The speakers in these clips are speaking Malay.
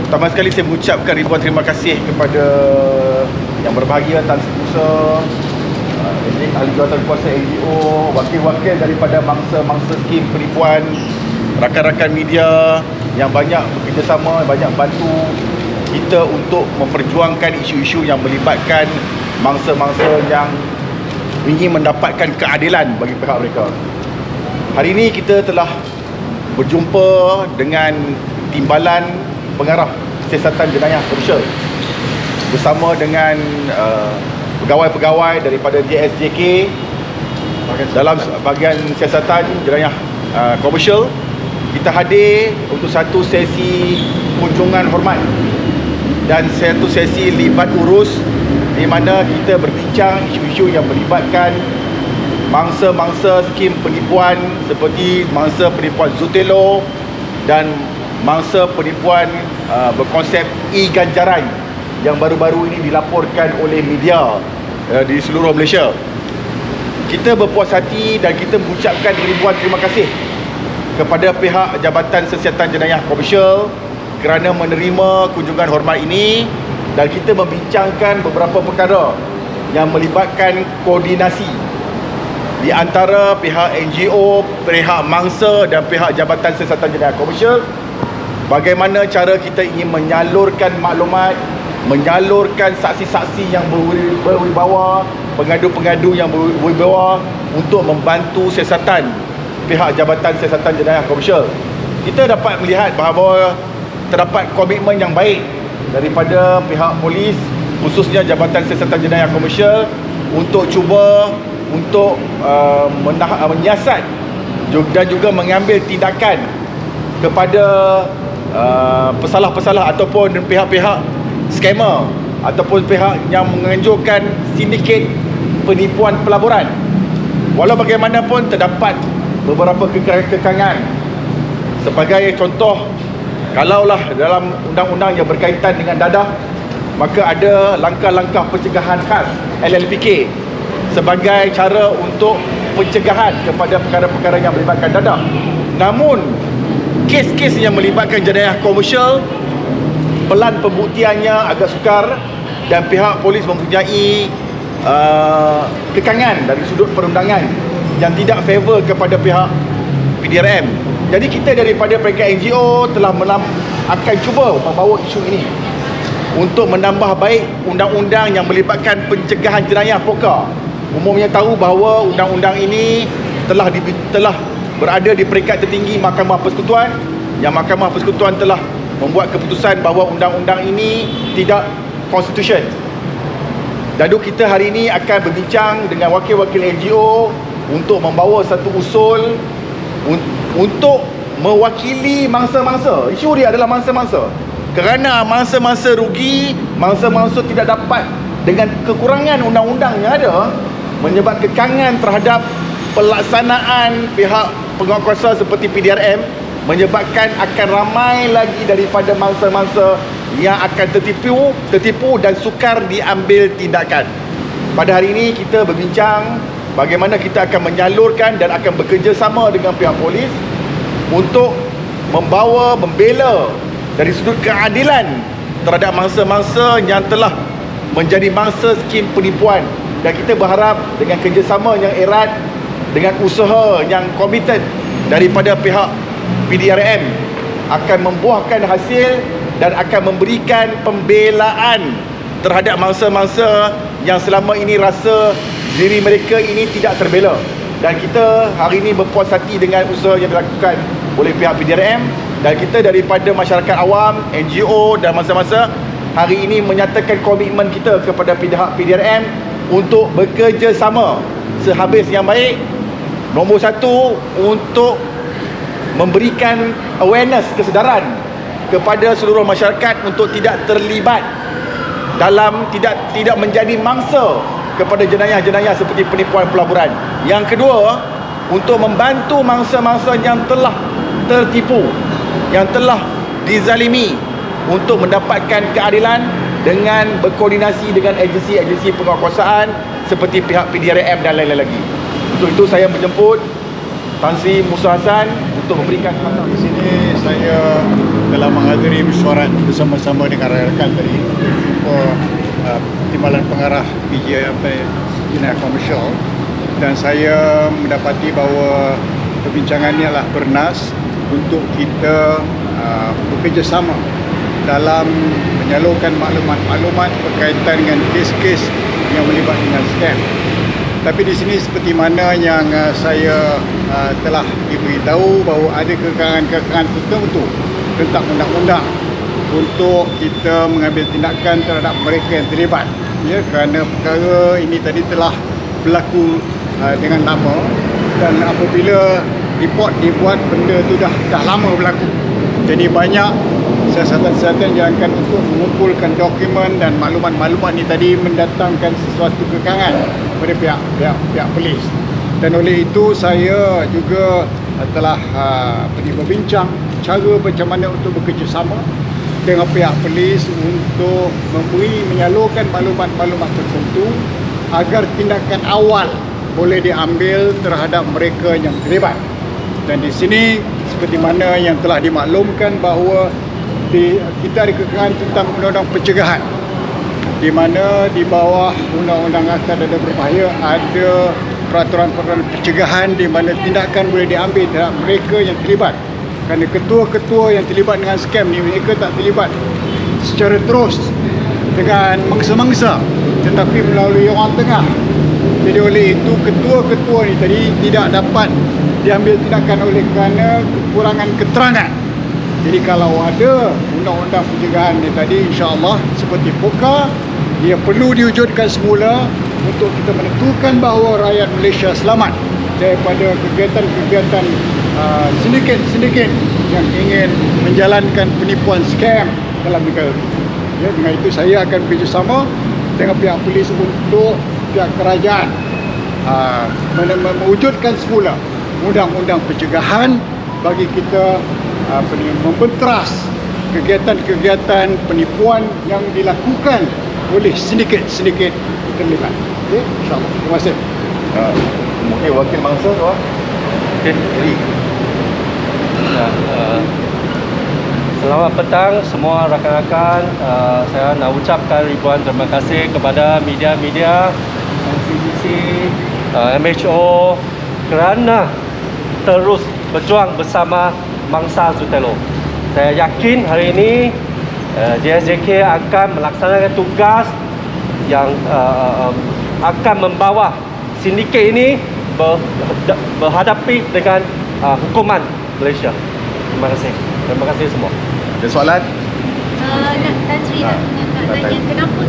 Pertama sekali saya mengucapkan ribuan terima kasih kepada yang berbahagia Tan Sri Musa, ahli jawatan kuasa NGO, wakil-wakil daripada mangsa-mangsa skim penipuan, rakan-rakan media yang banyak bekerjasama, banyak bantu kita untuk memperjuangkan isu-isu yang melibatkan mangsa-mangsa yang ingin mendapatkan keadilan bagi pihak mereka. Hari ini kita telah berjumpa dengan Timbalan Pengarah Siasatan Jenayah Komersial bersama dengan pegawai-pegawai daripada JSJK dalam bahagian siasatan jenayah komersial. Kita hadir untuk satu sesi kunjungan hormat dan satu sesi libat urus di mana kita berbincang isu-isu yang melibatkan mangsa-mangsa skim penipuan seperti mangsa penipuan Zotelo dan mangsa penipuan berkonsep e-ganjaran yang baru-baru ini dilaporkan oleh media di seluruh Malaysia. Kita berpuas hati dan kita mengucapkan ribuan terima kasih kepada pihak Jabatan Siasatan Jenayah Komersial kerana menerima kunjungan hormat ini, dan kita membincangkan beberapa perkara yang melibatkan koordinasi di antara pihak NGO, pihak mangsa dan pihak Jabatan Siasatan Jenayah Komersial. Bagaimana cara kita ingin menyalurkan maklumat, menyalurkan saksi-saksi yang berwibawa, pengadu-pengadu yang berwibawa untuk membantu siasatan pihak Jabatan Siasatan Jenayah Komersial. Kita dapat melihat bahawa terdapat komitmen yang baik daripada pihak polis, khususnya Jabatan Siasatan Jenayah Komersial, untuk cuba untuk menyiasat dan juga mengambil tindakan kepada pesalah-pesalah ataupun pihak-pihak skamer ataupun pihak yang menganjurkan sindiket penipuan pelaburan. Walau bagaimanapun terdapat beberapa kekangan. Sebagai contoh, kalaulah dalam undang-undang yang berkaitan dengan dadah, maka ada langkah-langkah pencegahan khas LLPK sebagai cara untuk pencegahan kepada perkara-perkara yang melibatkan dadah. Namun kes-kes yang melibatkan jenayah komersial, pelan pembuktiannya agak sukar dan pihak polis mempunyai kekangan dari sudut perundangan yang tidak favor kepada pihak PDRM. Jadi kita daripada peringkat NGO telah akan cuba membawa isu ini untuk menambah baik undang-undang yang melibatkan pencegahan jenayah poka. Umumnya tahu bahawa undang-undang ini telah berada di peringkat tertinggi Mahkamah Persekutuan, yang Mahkamah Persekutuan telah membuat keputusan bahawa undang-undang ini tidak constitution. Lalu kita hari ini akan berbincang dengan wakil-wakil NGO untuk membawa satu usul untuk mewakili mangsa-mangsa. Isu dia adalah mangsa-mangsa. Kerana mangsa-mangsa rugi, mangsa-mangsa tidak dapat dengan kekurangan undang-undang yang ada, menyebabkan kekangan terhadap pelaksanaan pihak penguatkuasa seperti PDRM, menyebabkan akan ramai lagi daripada mangsa-mangsa yang akan tertipu dan sukar diambil tindakan. Pada hari ini kita berbincang bagaimana kita akan menyalurkan dan akan bekerjasama dengan pihak polis untuk membela dari sudut keadilan terhadap mangsa-mangsa yang telah menjadi mangsa skim penipuan. Dan kita berharap dengan kerjasama yang erat, dengan usaha yang komited daripada pihak PDRM akan membuahkan hasil dan akan memberikan pembelaan terhadap mangsa-mangsa yang selama ini rasa diri mereka ini tidak terbela. Dan kita hari ini berpuas hati dengan usaha yang dilakukan oleh pihak PDRM, dan kita daripada masyarakat awam, NGO dan mangsa-mangsa hari ini menyatakan komitmen kita kepada pihak PDRM untuk bekerjasama sehabis yang baik. Nombor satu, untuk memberikan awareness, kesedaran kepada seluruh masyarakat untuk tidak terlibat dalam tidak menjadi mangsa kepada jenayah-jenayah seperti penipuan pelaburan. Yang kedua, untuk membantu mangsa-mangsa yang telah tertipu, yang telah dizalimi untuk mendapatkan keadilan dengan berkoordinasi dengan agensi-agensi penguatkuasaan seperti pihak PDRM dan lain-lain lagi. Untuk itu saya menjemput Tan Sri Musa Hassan untuk memberikan semangat. Di sini saya telah menghadiri mesyuarat bersama-sama dengan rakan-rakan tadi Timbalan Pengarah Jenayah Komersial, dan saya mendapati bahawa perbincangan ini adalah bernas untuk kita bekerjasama dalam menyalurkan maklumat-maklumat berkaitan dengan kes-kes yang melibatkan dengan scam. Tapi di sini seperti mana yang saya telah diberitahu bahawa ada kekangan-kekangan tertentu tentang undang-undang untuk kita mengambil tindakan terhadap mereka yang terlibat, ya, kerana perkara ini tadi telah berlaku dengan lama, dan apabila report dibuat, benda itu dah lama berlaku. Jadi banyak siasatan-siasatan yang akan untuk mengumpulkan dokumen dan maklumat-maklumat ini tadi mendatangkan sesuatu kekangan kepada pihak polis. Dan oleh itu saya juga telah berbincang cara macam mana untuk bekerjasama dengan pihak polis untuk menyalurkan maklumat-maklumat tertentu agar tindakan awal boleh diambil terhadap mereka yang terlibat. Dan di sini seperti mana yang telah dimaklumkan bahawa kita ada kekangan tentang undang-undang pencegahan, di mana di bawah undang-undang asas dan berbahaya ada peraturan-peraturan pencegahan di mana tindakan boleh diambil terhadap mereka yang terlibat. Kerana ketua-ketua yang terlibat dengan scam ni, mereka tak terlibat secara terus dengan mangsa-mangsa, tetapi melalui orang tengah. Jadi oleh itu ketua-ketua ni tadi tidak dapat diambil tindakan oleh kerana kekurangan keterangan. Jadi kalau ada undang-undang pencegahan ni tadi, insya-Allah seperti POKA, dia perlu diwujudkan semula untuk kita menentukan bahawa rakyat Malaysia selamat daripada kegiatan-kegiatan sindiket-sindiket yang ingin menjalankan penipuan scam dalam negara. Ya, dengan itu saya akan bekerjasama dengan pihak polis untuk pihak kerajaan mewujudkan semula undang-undang pencegahan bagi kita membenteras kegiatan-kegiatan penipuan yang dilakukan oleh sindiket-sindiket terlibat. Okey, insya-Allah. Terima kasih. Mungkin wakil mangsa tu. Okay. Selamat petang semua rakan-rakan. Saya nak ucapkan ribuan terima kasih kepada media-media, CBC, MHO kerana terus berjuang bersama mangsa Zutelo. Saya yakin hari ini JSJK akan melaksanakan tugas yang akan membawa sindiket ini berhadapi dengan hukuman Malaysia. Terima kasih. Terima kasih semua. Ada soalan? Tan Sri nak tanya kenapa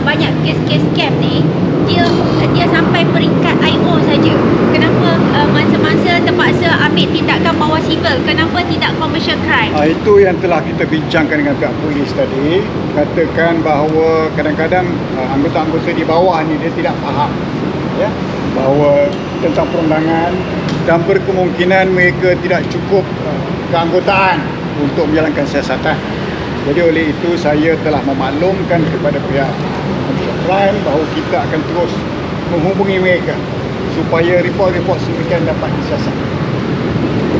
banyak kes scam ni dia sampai peringkat IO saja. Kenapa masa-masa terpaksa ambil tindakan bawah sivil, kenapa tidak commercial crime? Itu yang telah kita bincangkan dengan pihak polis tadi. Katakan bahawa kadang-kadang anggota-anggota di bawah ni dia tidak faham, ya, bahawa tentang perundangan, dan berkemungkinan mereka tidak cukup keanggotaan untuk menjalankan siasatan. Jadi oleh itu saya telah memaklumkan kepada pihak Commercial Crime bahawa kita akan terus menghubungi mereka supaya report-report sedemikian dapat disiasat.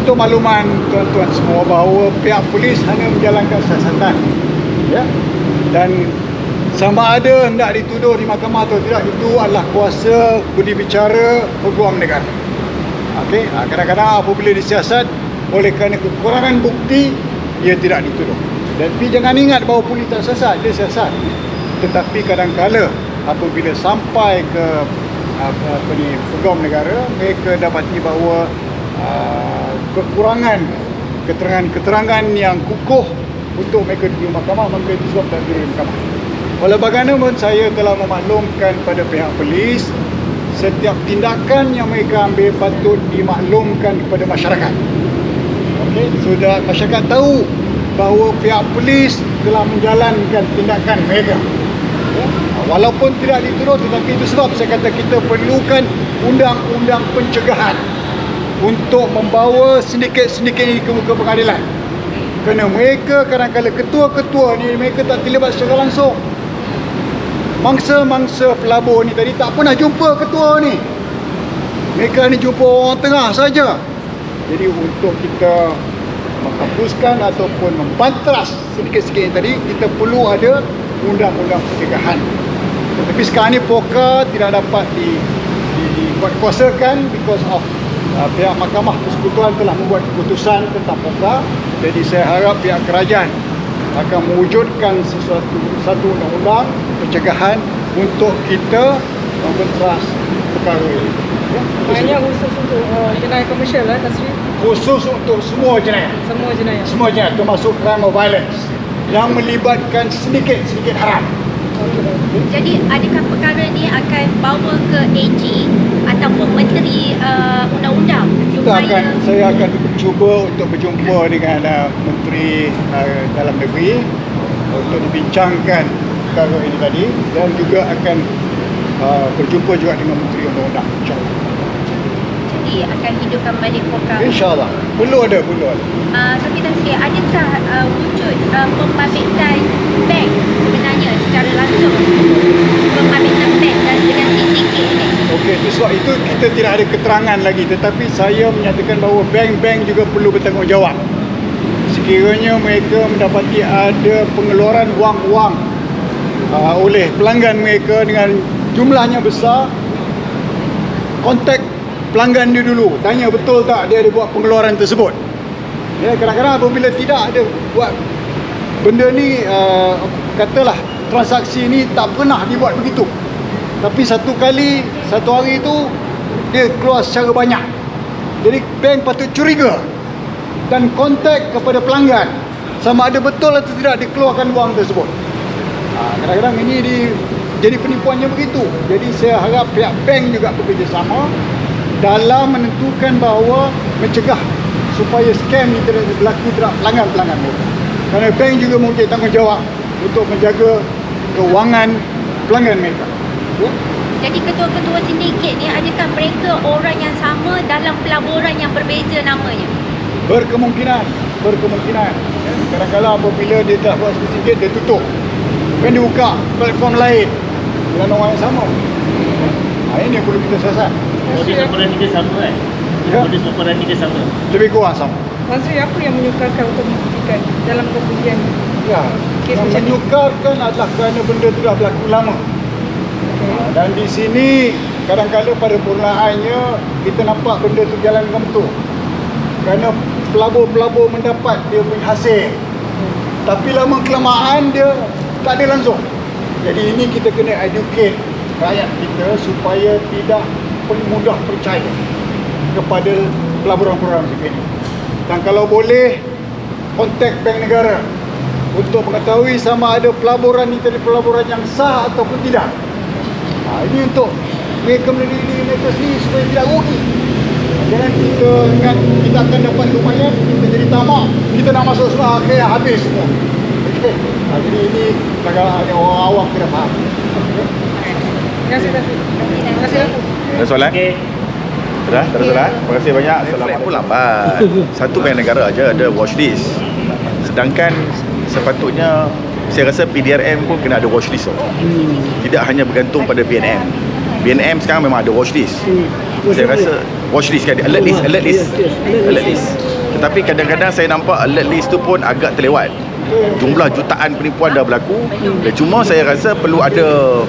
Untuk makluman tuan-tuan semua bahawa pihak polis hanya menjalankan siasatan, ya, dan sama ada hendak dituduh di mahkamah atau tidak, itu adalah kuasa budi bicara peguam negara. Okey, kadang-kadang apabila disiasat oleh kerana kekurangan bukti, ia tidak dituduh. Tapi jangan ingat bahawa polis tak siasat, dia siasat. Tetapi kadang-kala apabila sampai ke peguam negara, mereka dapati bahawa kekurangan keterangan-keterangan yang kukuh untuk mereka di mahkamah, maka itu sebab tak di mahkamah. Walau bagaimanapun saya telah memaklumkan pada pihak polis setiap tindakan yang mereka ambil patut dimaklumkan kepada masyarakat. Okey, sudah masyarakat tahu bahawa pihak polis telah menjalankan tindakan mereka. Ya? Walaupun tidak dituduh, tetapi itu sebab saya kata kita perlukan undang-undang pencegahan untuk membawa sindiket-sindiket ini ke muka pengadilan. Kerana mereka kadang-kadang ketua-ketua ni mereka tak terlibat secara langsung. Mangsa-mangsa pelabur ni tadi tak pernah jumpa ketua ni. Mereka ni jumpa orang tengah saja. Jadi untuk kita menghapuskan ataupun membantras sedikit-sedikit yang tadi, kita perlu ada undang-undang pencegahan. Tapi sekarang ni poker tidak dapat dikuasakan because of pihak Mahkamah Persekutuan telah membuat keputusan tentang poker. Jadi saya harap pihak kerajaan akan mewujudkan satu undang-undang pencegahan untuk kita membantras perkara ini. Ya, Hanya khusus untuk jenayah komersial lah, Tan Sri. khusus untuk semua jenayah. Semua jenayah. Semua jenayah termasuk crime of violence yang melibatkan sedikit-sedikit haram. Jadi adakah perkara ni akan bawa ke AG ataupun Menteri Undang-Undang Saya akan cuba untuk berjumpa dengan Menteri Dalam Negeri untuk dibincangkan perkara ini tadi, dan juga akan berjumpa juga dengan Menteri Undang-Undang, insyaAllah. Jadi akan hidupkan balik poker. InsyaAllah. Perlu ada. Tapi Tan Sri, adakah wujud pembabitan bank sebenarnya secara langsung, pembabitan bank dan dengan sindiket ini? Okey, sebab itu kita tidak ada keterangan lagi, tetapi saya menyatakan bahawa bank-bank juga perlu bertanggungjawab. Sekiranya mereka mendapati ada pengeluaran wang-wang oleh pelanggan mereka dengan jumlahnya besar, kontak pelanggan dia dulu, tanya betul tak dia ada buat pengeluaran tersebut. Ya, kadang-kadang apabila tidak ada buat benda ni, katalah transaksi ni tak pernah dibuat begitu, tapi satu hari tu dia keluar secara banyak, jadi bank patut curiga dan kontak kepada pelanggan sama ada betul atau tidak dikeluarkan wang tersebut. Kadang-kadang ini jadi penipuannya begitu. Jadi saya harap pihak bank juga bekerjasama dalam menentukan bahawa mencegah supaya scam ini tidak berlaku terhadap pelanggan-pelanggan mereka. Kerana bank juga mempunyai tanggungjawab untuk menjaga kewangan pelanggan mereka. Ya? Jadi ketua-ketua sindiket ni, adakah mereka orang yang sama dalam pelaburan yang berbeza namanya? Berkemungkinan. Ya, kadang-kadang apabila dia tak buat sindiket, dia tutup. Kan dia buka platform lain dengan orang yang sama. Ini yang perlu kita siasat. Modus operandi dia sama kan? Ya. Modus operandi dia sama. Lebih kurang sama. Tan Sri, apa yang menyukarkan untuk membuktikan dalam kemudian Ya, kes yang macam ni? menyukarkan adalah kerana benda itu dah berlaku lama. Dan di sini kadang-kadang pada permulaannya kita nampak benda tu jalan dengan betul. Kerana pelabur-pelabur mendapat dia punya hasil. Tapi lama kelamaan dia tak ada langsung. Jadi ini kita kena educate rakyat kita supaya tidak mudah percaya kepada pelaburan-pelaburan macam ini. Dan kalau boleh, kontak bank negara untuk mengetahui sama ada pelaburan ini tadi pelaburan yang sah ataupun tidak. Ini untuk mereka mendiri mereka sendiri supaya tidak rugi. Jangan kita ingat kita akan dapat lumayan, kita jadi tamak, kita nak masuk surah akhir habis semua. Okay. Jadi ini hanya orang awam kena faham. Terima kasih, Tan Sri. Terima kasih. Ada soalan? Okey. Dah, tak ada soalan? Terima kasih banyak. Flag pun lambat. Satu bank negara aja ada watchlist. Sedangkan sepatutnya saya rasa PDRM pun kena ada watchlist. Tidak hanya bergantung pada BNM. BNM sekarang memang ada watchlist. Saya rasa watchlist kan, alert list. Tetapi kadang-kadang saya nampak alert list tu pun agak terlewat. Jumlah jutaan penipuan dah berlaku. Dan cuma saya rasa perlu ada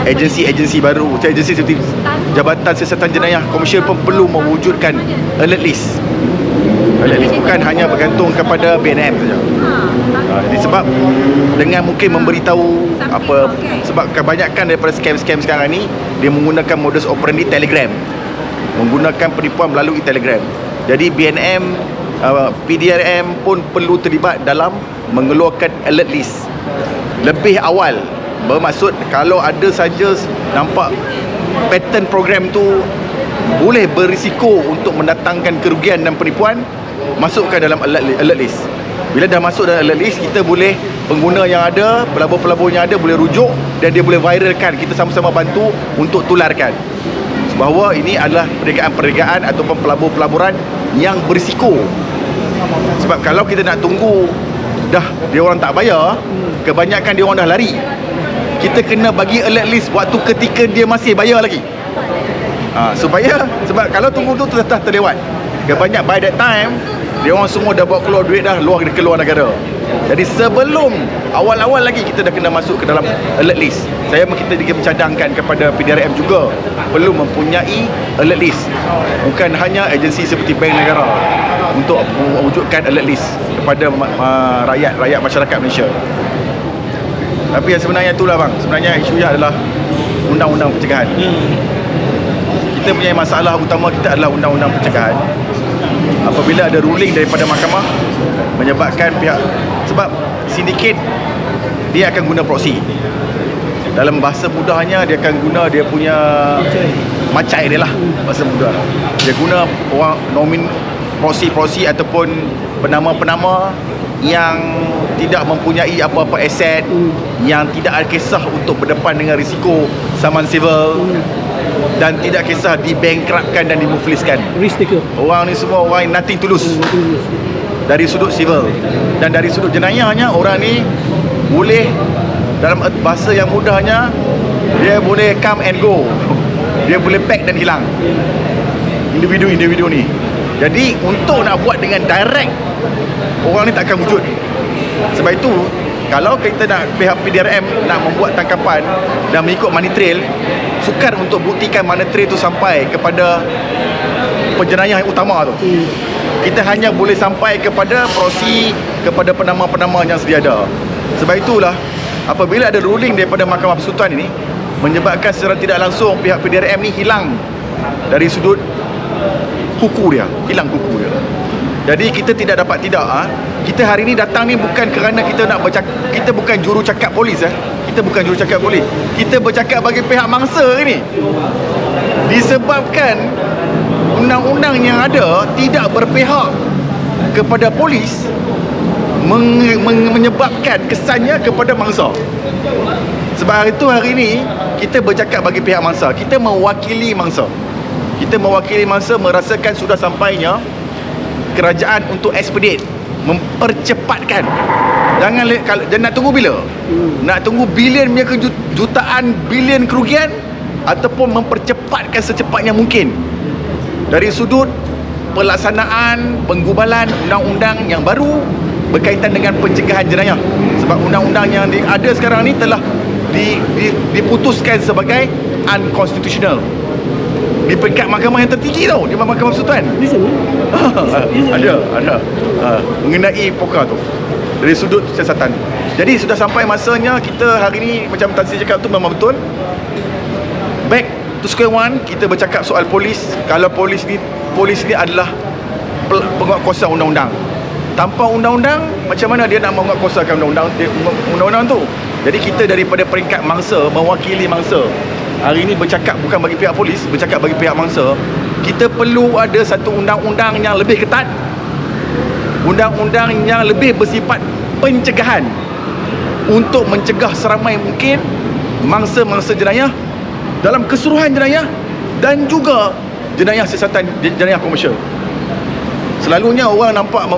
agensi baru, agensi seperti Jabatan Siasatan Jenayah Komersial pun perlu mewujudkan alert list. Alert list bukan hanya bergantung kepada BNM saja. Jadi sebab dengan mungkin memberitahu apa, sebab kebanyakan daripada scam-scam sekarang ni dia menggunakan modus operandi Telegram, menggunakan penipuan melalui Telegram. Jadi BNM, PDRM pun perlu terlibat dalam mengeluarkan alert list lebih awal. Bermaksud kalau ada saja nampak pattern program tu boleh berisiko untuk mendatangkan kerugian dan penipuan, masukkan dalam alert list. Bila dah masuk dalam alert list, kita boleh, pengguna yang ada, pelabur-pelabur yang ada boleh rujuk dan dia boleh viralkan. Kita sama-sama bantu untuk tularkan bahawa ini adalah perniagaan-perniagaan ataupun pelabur-pelaburan yang berisiko. Sebab kalau kita nak tunggu dah dia orang tak bayar, kebanyakan dia orang dah lari. Kita kena bagi alert list waktu ketika dia masih bayar lagi. Supaya, sebab kalau tunggu tu dah terlewat. Kebanyak by that time dia orang semua dah bawa keluar duit dah keluar negara. Jadi sebelum awal-awal lagi kita dah kena masuk ke dalam alert list. Kita mencadangkan kepada PDRM juga perlu mempunyai alert list. Bukan hanya agensi seperti bank negara untuk mewujudkan alert list kepada rakyat masyarakat Malaysia. Tapi yang sebenarnya itulah bang, sebenarnya isunya adalah undang-undang pencegahan. Kita punya masalah utama kita adalah undang-undang pencegahan. Apabila ada ruling daripada mahkamah menyebabkan pihak, sebab sindiket dia akan guna proksi. Dalam bahasa mudahnya dia akan guna dia punya macai dia lah, bahasa mudah. Dia guna orang proksi ataupun penama-penama yang tidak mempunyai apa-apa aset, yang tidak ada kisah untuk berdepan dengan risiko saman sivil, dan tidak kisah dibankruptkan dan dimufliskan. Risk taker. Orang ni semua orang yang nothing to lose dari sudut sivil. Dan dari sudut jenayahnya, orang ni boleh, dalam bahasa yang mudahnya, dia boleh come and go. Dia boleh pack dan hilang, individu-individu ni. Jadi untuk nak buat dengan direct, orang ni tak akan wujud. Sebab itu kalau kita nak, pihak PDRM nak membuat tangkapan dan mengikut money trail, sukar untuk buktikan money trail tu sampai kepada penjenayah yang utama tu. Kita hanya boleh sampai kepada proksi, kepada penama-penama yang sedia ada. Sebab itulah apabila ada ruling daripada Mahkamah Persekutuan ini menyebabkan secara tidak langsung pihak PDRM ni hilang dari sudut kuku dia, hilang kuku dia. Jadi kita tidak dapat kita hari ni datang ni bukan kerana kita nak kita bukan jurucakap polis Kita bukan jurucakap polis. Kita bercakap bagi pihak mangsa ini. Disebabkan undang-undang yang ada tidak berpihak kepada polis, menyebabkan kesannya kepada mangsa. Sebab itu hari ini kita bercakap bagi pihak mangsa. Kita mewakili mangsa. Kita mewakili mangsa merasakan sudah sampainya kerajaan untuk expedite, mempercepatkan. Jangan nak tunggu bila? Nak tunggu bilion punya jutaan bilion kerugian ataupun mempercepatkan secepatnya mungkin dari sudut pelaksanaan penggubalan undang-undang yang baru berkaitan dengan pencegahan jenayah. Sebab undang-undang yang ada sekarang ni telah diputuskan sebagai unconstitutional di peringkat mahkamah yang tertinggi tau, di Mahkamah Persekutuan. Ada mengenai poka tu dari sudut siasatan. Jadi sudah sampai masanya kita hari ni, macam Tan Sri cakap tu memang betul. Back to square one, kita bercakap soal polis. Kalau polis ni adalah penguatkuasa undang-undang. Tanpa undang-undang, macam mana dia nak menguatkuasakan undang-undang tu? Jadi kita daripada peringkat mangsa, mewakili mangsa, hari ini bercakap bukan bagi pihak polis, bercakap bagi pihak mangsa. Kita perlu ada satu undang-undang yang lebih ketat, undang-undang yang lebih bersifat pencegahan untuk mencegah seramai mungkin mangsa-mangsa jenayah dalam keseluruhan jenayah dan juga jenayah siasatan, jenayah komersial. Selalunya orang nampak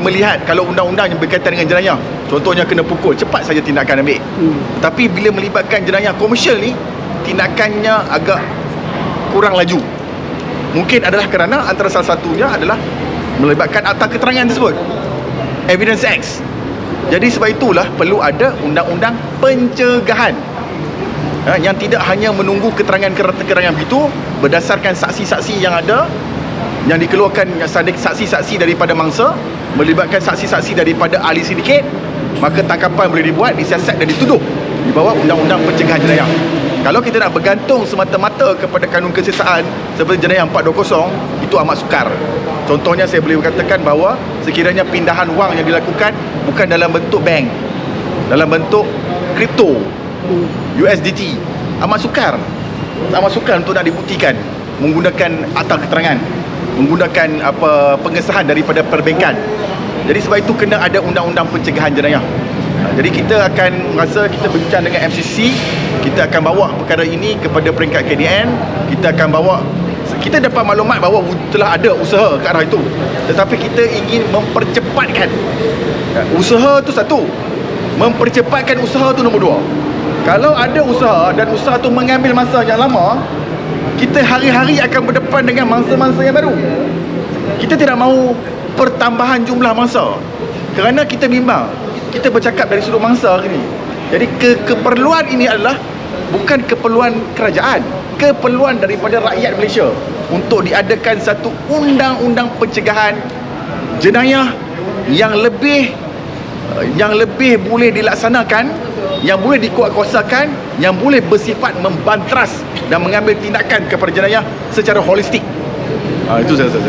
melihat kalau undang-undang yang berkaitan dengan jenayah, contohnya kena pukul, cepat saja tindakan ambil. Tapi bila melibatkan jenayah komersial ni, tindakannya agak kurang laju. Mungkin adalah kerana antara salah satunya adalah melibatkan akta keterangan tersebut, Evidence Acts. Jadi sebab itulah perlu ada undang-undang pencegahan yang tidak hanya menunggu keterangan-keterangan begitu berdasarkan saksi-saksi yang ada, yang dikeluarkan saksi-saksi daripada mangsa, melibatkan saksi-saksi daripada ahli sindiket, maka tangkapan boleh dibuat, disiasat dan dituduh di bawah undang-undang pencegahan jenayah. Kalau kita nak bergantung semata-mata kepada kanun kesiasaan seperti jenayah 420, itu amat sukar. Contohnya saya boleh katakan bahawa sekiranya pindahan wang yang dilakukan bukan dalam bentuk bank, dalam bentuk kripto, USDT, amat sukar untuk nak dibuktikan menggunakan akta keterangan, menggunakan pengesahan daripada perbankan. Jadi sebab itu kena ada undang-undang pencegahan jenayah. Jadi kita akan rasa kita berbincang dengan MCC, kita akan bawa perkara ini kepada peringkat KDN, kita akan bawa, kita dapat maklumat bahawa telah ada usaha ke arah itu, tetapi kita ingin mempercepatkan usaha tu satu, mempercepatkan usaha tu nombor dua. Kalau ada usaha dan usaha tu mengambil masa yang lama, kita hari-hari akan berdepan dengan mangsa-mangsa yang baru. Kita tidak mahu pertambahan jumlah mangsa, kerana kita bimbang, kita bercakap dari sudut mangsa ni. Jadi keperluan ini adalah bukan keperluan kerajaan, keperluan daripada rakyat Malaysia untuk diadakan satu undang-undang pencegahan jenayah yang lebih boleh dilaksanakan, yang boleh dikuatkuasakan, yang boleh bersifat membantras dan mengambil tindakan kepada jenayah secara holistik. Itu saya rasa.